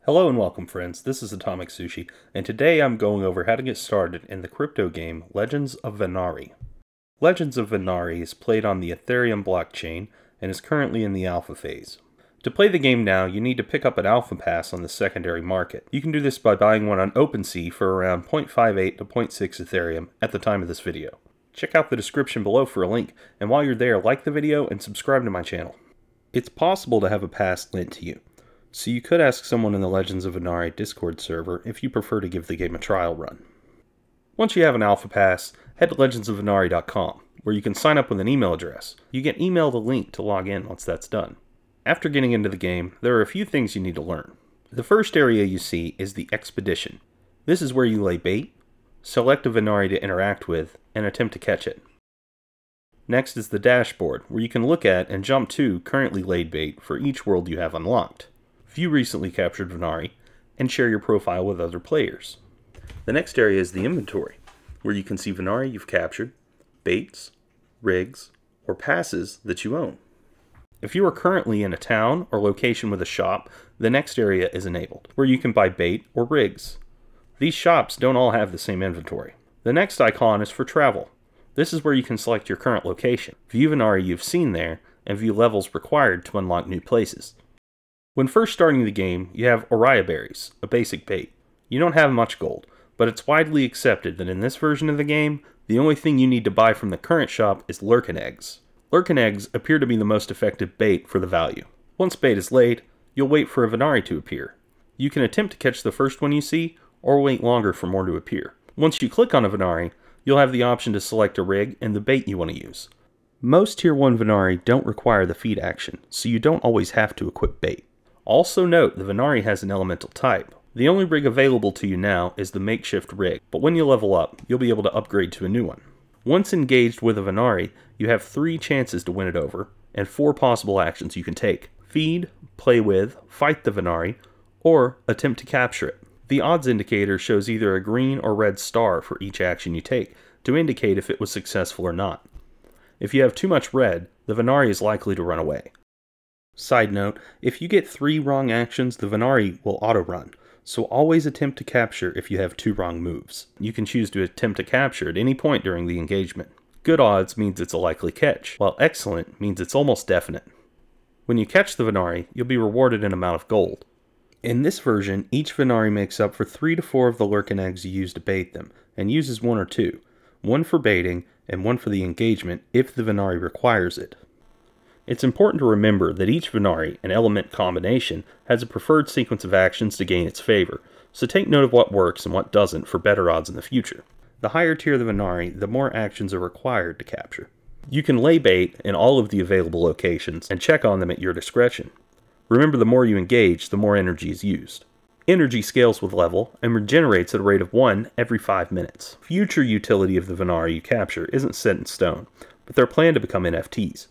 Hello and welcome friends, this is Atomic Sushi, and today I'm going over how to get started in the crypto game Legends of Venari. Legends of Venari is played on the Ethereum blockchain and is currently in the alpha phase. To play the game now, you need to pick up an alpha pass on the secondary market. You can do this by buying one on OpenSea for around 0.58 to 0.6 Ethereum at the time of this video. Check out the description below for a link, and while you're there, like the video and subscribe to my channel. It's possible to have a pass lent to you, so you could ask someone in the Legends of Venari Discord server if you prefer to give the game a trial run. Once you have an alpha pass, head to legendsofvenari.com, where you can sign up with an email address. You get emailed a link to log in once that's done. After getting into the game, there are a few things you need to learn. The first area you see is the Expedition. This is where you lay bait, select a Venari to interact with, and attempt to catch it. Next is the Dashboard, where you can look at and jump to currently laid bait for each world you have unlocked, view recently captured Venari, and share your profile with other players. The next area is the Inventory, where you can see Venari you've captured, baits, rigs, or passes that you own. If you are currently in a town or location with a shop, the next area is enabled, where you can buy bait or rigs. These shops don't all have the same inventory. The next icon is for Travel. This is where you can select your current location, view Venari you've seen there, and view levels required to unlock new places. When first starting the game, you have Oriya Berries, a basic bait. You don't have much gold, but it's widely accepted that in this version of the game, the only thing you need to buy from the current shop is Lurkin Eggs. Lurkin Eggs appear to be the most effective bait for the value. Once bait is laid, you'll wait for a Venari to appear. You can attempt to catch the first one you see, or wait longer for more to appear. Once you click on a Venari, you'll have the option to select a rig and the bait you want to use. Most Tier 1 Venari don't require the feed action, so you don't always have to equip bait. Also note, the Venari has an elemental type. The only rig available to you now is the makeshift rig, but when you level up, you'll be able to upgrade to a new one. Once engaged with a Venari, you have 3 chances to win it over, and 4 possible actions you can take. Feed, play with, fight the Venari, or attempt to capture it. The odds indicator shows either a green or red star for each action you take, to indicate if it was successful or not. If you have too much red, the Venari is likely to run away. Side note, if you get 3 wrong actions, the Venari will auto-run, so always attempt to capture if you have 2 wrong moves. You can choose to attempt to capture at any point during the engagement. Good odds means it's a likely catch, while excellent means it's almost definite. When you catch the Venari, you'll be rewarded an amount of gold. In this version, each Venari makes up for 3 to 4 of the Lurkin Eggs you use to bait them, and uses 1 or 2, 1 for baiting and 1 for the engagement if the Venari requires it. It's important to remember that each Venari and element combination has a preferred sequence of actions to gain its favor, so take note of what works and what doesn't for better odds in the future. The higher tier the Venari, the more actions are required to capture. You can lay bait in all of the available locations and check on them at your discretion. Remember, the more you engage, the more energy is used. Energy scales with level and regenerates at a rate of 1 every 5 minutes. Future utility of the Venari you capture isn't set in stone, but they're planned to become NFTs.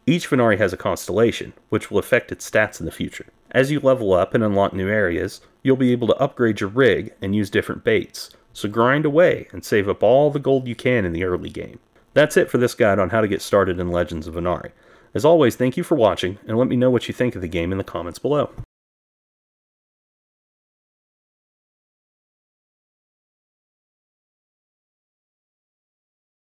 Each Venari has a constellation, which will affect its stats in the future. As you level up and unlock new areas, you'll be able to upgrade your rig and use different baits, so grind away and save up all the gold you can in the early game. That's it for this guide on how to get started in Legends of Venari. As always, thank you for watching, and let me know what you think of the game in the comments below.